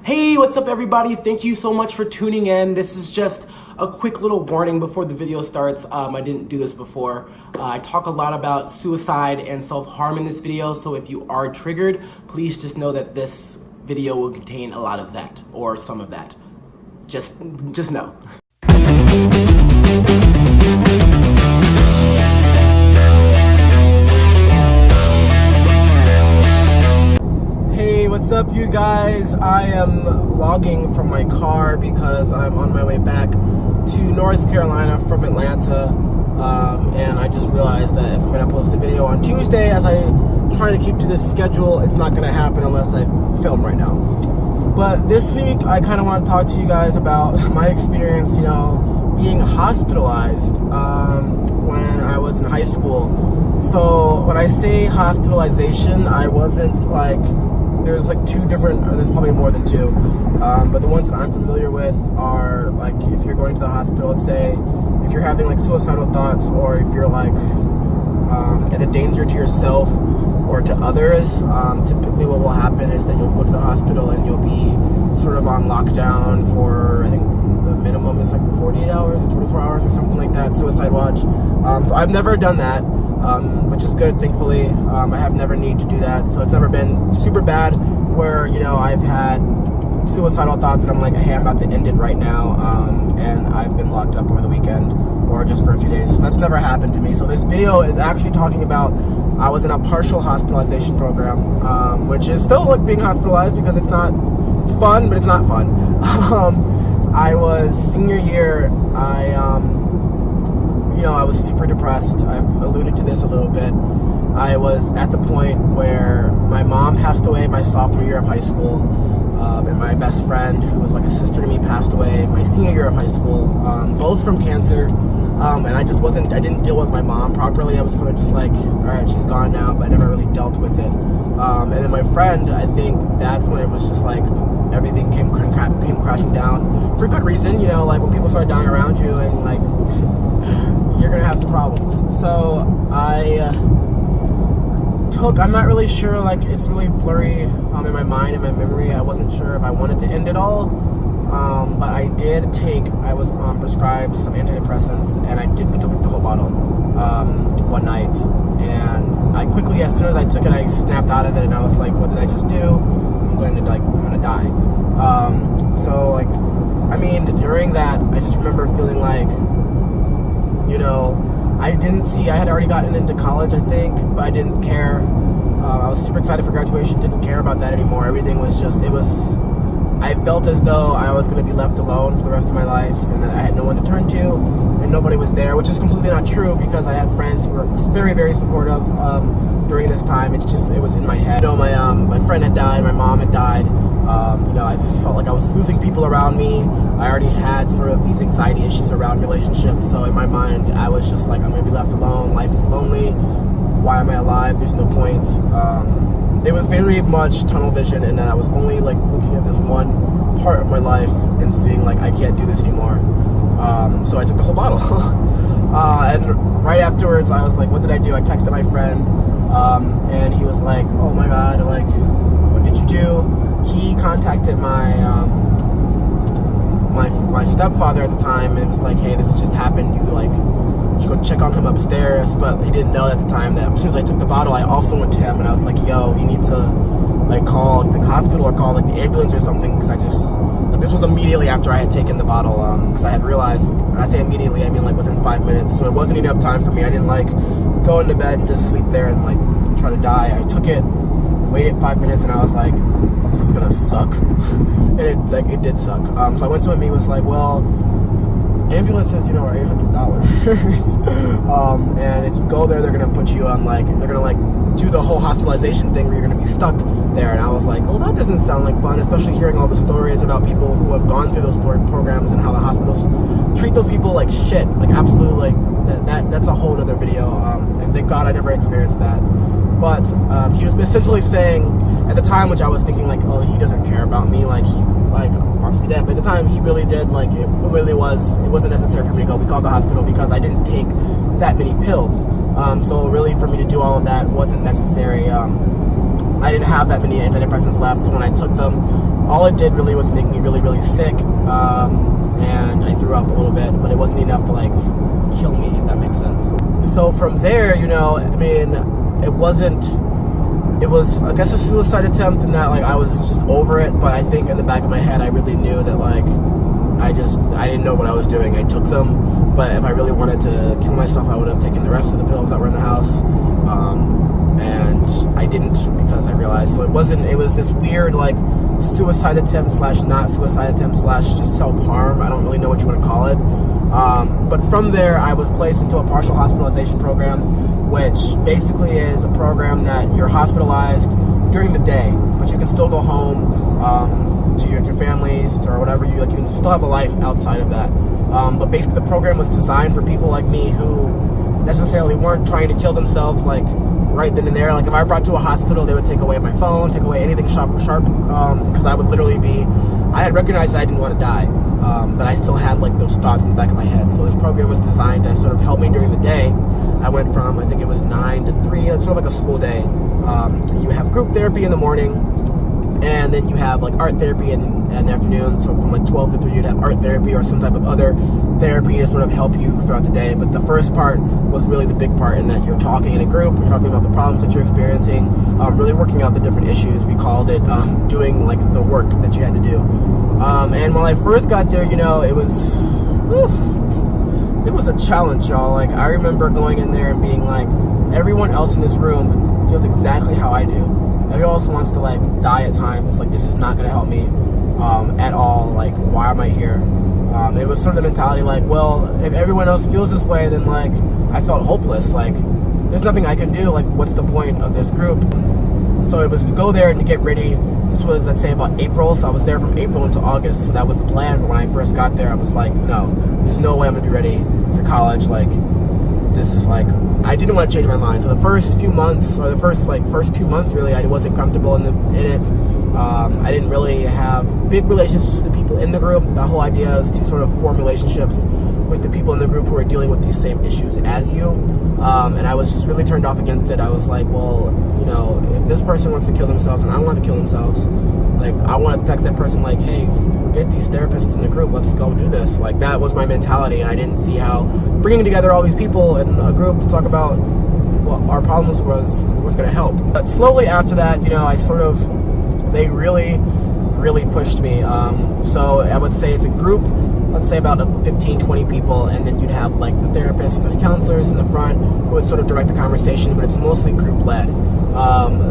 Hey, what's up everybody? Thank you so much for tuning in. This is just a quick little warning before the video starts. I didn't do this before. I talk a lot about suicide and self-harm in this video, so if you are triggered, please just know that this video will contain a lot of that, or some of that. Just know. What's up, you guys? I am vlogging from my car because I'm on my way back to North Carolina from Atlanta, and I just realized that if I'm going to post a video on Tuesday, as I try to keep to this schedule, it's not going to happen unless I film right now. But this week, I kind of want to talk to you guys about my experience, being hospitalized when I was in high school. So when I say hospitalization, I wasn't like... There's like there's probably more than two, but the ones that I'm familiar with are like if you're going to the hospital, let's say if you're having like suicidal thoughts, or if you're like at a danger to yourself or to others, typically what will happen is that you'll go to the hospital and you'll be sort of on lockdown for, I think the minimum is like 48 hours or 24 hours or something like that, suicide watch. So I've never done that. Which is good, thankfully. I have never needed to do that, so it's never been super bad where, I've had suicidal thoughts and I'm like, hey, I'm about to end it right now, and I've been locked up over the weekend or just for a few days. So that's never happened to me. So this video is actually talking about, I was in a partial hospitalization program, which is still like being hospitalized because it's fun, but it's not fun. I was senior year, I was super depressed. I've alluded to this a little bit. I was at the point where my mom passed away my sophomore year of high school, and my best friend, who was like a sister to me, passed away my senior year of high school, both from cancer. And I didn't deal with my mom properly. I was kind of just like, all right, she's gone now, but I never really dealt with it. And then my friend, I think that's when it was just like, everything came crashing down for good reason, like when people start dying around you and like, you're gonna have some problems. So I'm not really sure, like it's really blurry in my mind and my memory. I wasn't sure if I wanted to end it all, but I was prescribed some antidepressants, and I took the whole bottle one night, and I quickly, as soon as I took it, I snapped out of it, and I was like, what did I just do? I'm gonna die. So like, during that, I just remember feeling like, I had already gotten into college, I think, but I didn't care. I was super excited for graduation, didn't care about that anymore. Everything was just, I felt as though I was going to be left alone for the rest of my life, and that I had no one to turn to, and nobody was there, which is completely not true, because I had friends who were very, very supportive during this time. It was in my head. My friend had died, my mom had died. I felt like I was losing people around me. I already had sort of these anxiety issues around relationships, so in my mind, I was just like, I'm going to be left alone. Life is lonely. Why am I alive? There's no point. It was very much tunnel vision, and I was only like looking at this one part of my life and seeing like, I can't do this anymore. So I took the whole bottle. And right afterwards, I was like, what did I do? I texted my friend, and he was like, oh my God, like, what did you do? He contacted my stepfather at the time, and it was like, hey, this just happened. You should go check on him upstairs. But he didn't know at the time that as soon as I took the bottle, I also went to him, and I was like, yo, you need to like call the hospital or call like the ambulance or something, because this was immediately after I had taken the bottle, because I had realized, when I say immediately, I mean like within 5 minutes, so it wasn't enough time for me. I didn't like go into bed and just sleep there and like try to die. I took it, waited 5 minutes, and I was like, this is gonna suck. And it did suck. So I went to him, he was like, well, ambulances, are $800. And if you go there, they're gonna put you on they're gonna do the whole hospitalization thing where you're gonna be stuck there. And I was like, well, that doesn't sound like fun, especially hearing all the stories about people who have gone through those programs and how the hospitals treat those people like shit, like absolutely, like that's a whole other video. And thank God I never experienced that. But he was essentially saying, at the time, which I was thinking like, oh, he doesn't care about me, like he wants me dead. But at the time, he really did. Like it wasn't necessary for me to go. We called the hospital because I didn't take that many pills. So really, for me to do all of that wasn't necessary. I didn't have that many antidepressants left, so when I took them, all it did really was make me really, really sick, and I threw up a little bit, but it wasn't enough to like kill me, if that makes sense. So from there, you know, I mean, it was, I guess, a suicide attempt, in that like I was just over it, but I think in the back of my head I really knew that like I didn't know what I was doing. I took them, but if I really wanted to kill myself, I would have taken the rest of the pills that were in the house, and I didn't, because I realized. So it was this weird like suicide attempt slash not suicide attempt slash just self-harm. I don't really know what you want to call it. But from there, I was placed into a partial hospitalization program, which basically is a program that you're hospitalized during the day, but you can still go home to your families or whatever. You can still have a life outside of that. But basically, the program was designed for people like me who necessarily weren't trying to kill themselves like right then and there. Like if I brought to a hospital, they would take away my phone, take away anything sharp, because I would literally I had recognized that I didn't want to die, but I still had like those thoughts in the back of my head. So this program was designed to sort of help me during the day. I went from, I think it was 9 to 3, it's sort of like a school day. You have group therapy in the morning, and then you have like art therapy in the afternoon. So from like 12 to 3, you'd have art therapy or some type of other therapy to sort of help you throughout the day. But the first part was really the big part, in that you're talking in a group, you're talking about the problems that you're experiencing, really working out the different issues. We called it doing like the work that you had to do. And when I first got there, you know, it was a challenge, y'all. Like I remember going in there and being like, everyone else in this room feels exactly how I do. Everyone else wants to like die at times. Like this is not going to help me at all. Like why am I here? It was sort of the mentality like, well, if everyone else feels this way, then like I felt hopeless. Like there's nothing I can do. Like what's the point of this group? So it was to go there and to get ready. This was, I'd say, about April. So I was there from April into August. So that was the plan. But when I first got there, I was like, no, there's no way I'm gonna be ready for college. Like this is like, I didn't want to change my mind. So the first few months, or the first 2 months, really, I wasn't comfortable in it. I didn't really have big relationships with the people in the group. The whole idea is to sort of form relationships with the people in the group who are dealing with these same issues as you. And I was just really turned off against it. I was like, well, you know, if this person wants to kill themselves and I want to kill themselves, like I wanted to text that person like, hey, forget these therapists in the group, let's go do this. Like that was my mentality, and I didn't see how bringing together all these people in a group to talk about what our problems was going to help. But slowly after that, you know, they really pushed me. So I would say it's a group, let's say about 15, 20 people, and then you'd have like the therapists or the counselors in the front who would sort of direct the conversation, but it's mostly group led.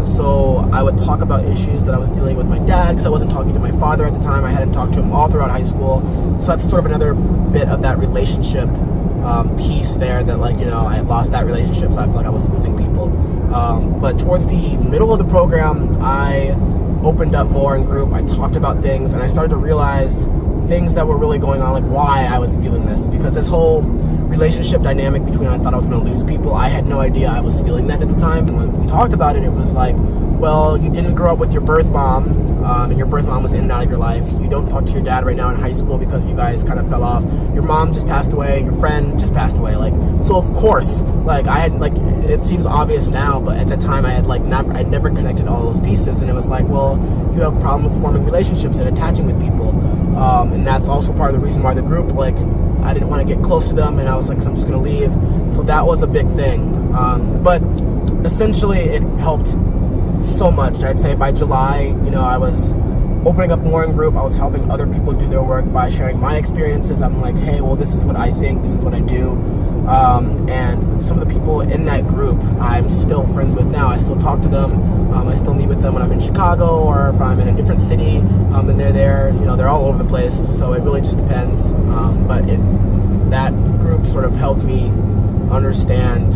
So I would talk about issues that I was dealing with my dad, because I wasn't talking to my father at the time. I hadn't talked to him all throughout high school. So that's sort of another bit of that relationship piece there, that like, you know, I had lost that relationship, so I feel like I was losing people. But towards the middle of the program, I opened up more in group. I talked about things, and I started to realize things that were really going on, like why I was feeling this. Because this whole relationship dynamic between, I thought I was going to lose people, I had no idea I was feeling that at the time. And when we talked about it, it was like, well, you didn't grow up with your birth mom, and your birth mom was in and out of your life. You don't talk to your dad right now in high school because you guys kind of fell off. Your mom just passed away, your friend just passed away. Like, so of course, like I had, like, it seems obvious now, but at the time I had like I'd never connected all those pieces, and it was like, well, you have problems forming relationships and attaching with people, and that's also part of the reason why the group, like, I didn't want to get close to them, and I was like, I'm just gonna leave. So that was a big thing, but essentially it helped so much. I'd say by July, you know, I was opening up more in group. I was helping other people do their work by sharing my experiences. I'm like, hey, well, this is what I think, this is what I do. And some of the people in that group I'm still friends with now. I still talk to them. I still meet with them when I'm in Chicago, or if I'm in a different city, and they're there. You know, they're all over the place, so it really just depends. But that group sort of helped me understand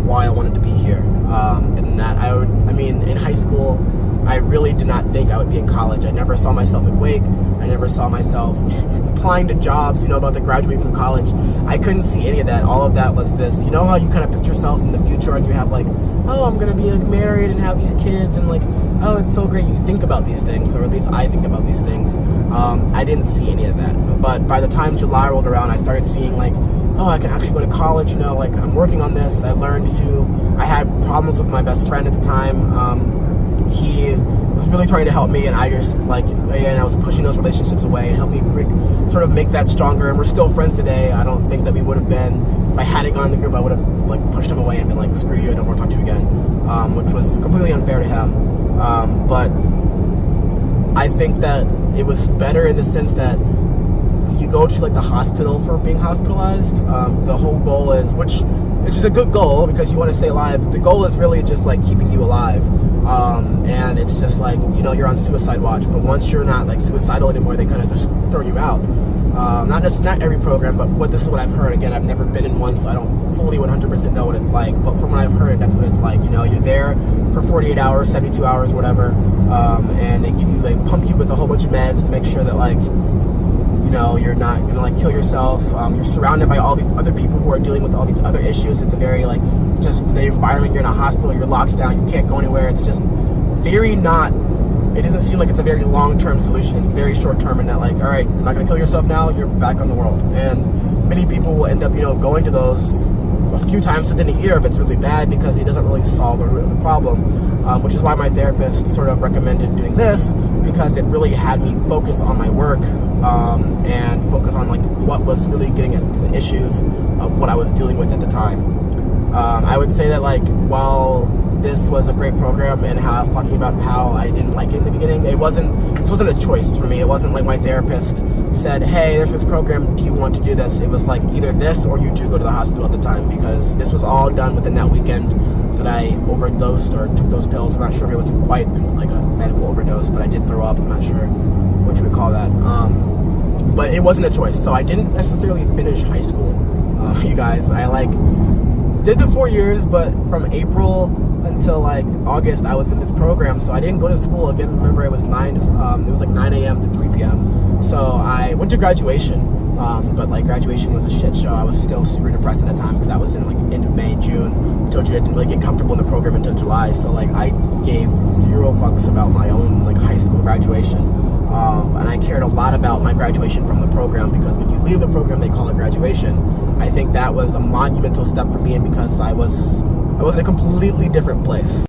why I wanted to be here. And that I mean, in high school, I really did not think I would be in college. I never saw myself at Wake. I never saw myself applying to jobs, you know, about to graduate from college. I couldn't see any of that. All of that was this, you know how you kind of picture yourself in the future, and you have like, oh, I'm going to be like married and have these kids, and like, oh, it's so great. You think about these things, or at least I think about these things. I didn't see any of that. But by the time July rolled around, I started seeing like, oh, I can actually go to college, you know, like I'm working on this. I had problems with my best friend at the time. he was really trying to help me, and I just I was pushing those relationships away and helped me sort of make that stronger. And we're still friends today. I don't think that we would have been, if I hadn't gone in the group, I would have pushed him away and been like, screw you, I don't want to talk to you again, which was completely unfair to him. But I think that it was better in the sense that you go to the hospital for being hospitalized. The whole goal is, which is a good goal because you want to stay alive, but the goal is really just keeping you alive. And it's just you're on suicide watch, but once you're not suicidal anymore, they kind of just throw you out. Not every program, but this is what I've heard. Again, I've never been in one, so I don't fully 100% know what it's like, but from what I've heard, that's what it's like. You're there for 48 hours, 72 hours, whatever, and they give you, pump you with a whole bunch of meds to make sure that you're not gonna kill yourself. You're surrounded by all these other people who are dealing with all these other issues. It's a very just the environment. You're in a hospital, you're locked down, you can't go anywhere. It's just very not, it doesn't seem like it's a very long-term solution. It's very short-term in that all right, you're not gonna kill yourself now, you're back on the world. And many people will end up going to those a few times within a year if it's really bad, because it doesn't really solve the root of the problem, which is why my therapist sort of recommended doing this, because it really had me focus on my work and focus on what was really getting at the issues of what I was dealing with at the time. I would say that while this was a great program, and how I was talking about how I didn't like it in the beginning, this wasn't a choice for me. It wasn't my therapist said, hey, there's this program, do you want to do this? It was either this or you do go to the hospital at the time, because this was all done within that weekend that I overdosed or took those pills. I'm not sure if it was quite a medical overdose, but I did throw up. I'm not sure what you would call that. But it wasn't a choice, so I didn't necessarily finish high school. You guys, I did the 4 years, but from April until August I was in this program, so I didn't go to school again. Remember, it was 9 a.m. to 3 p.m. So I went to graduation, but graduation was a shit show. I was still super depressed at the time, because that was in end of May, June. I told you I didn't really get comfortable in the program until July, so I gave zero fucks about my own high school graduation. And I cared a lot about my graduation from the program, because when you leave the program, they call it graduation. I think that was a monumental step for me, and because I was in a completely different place.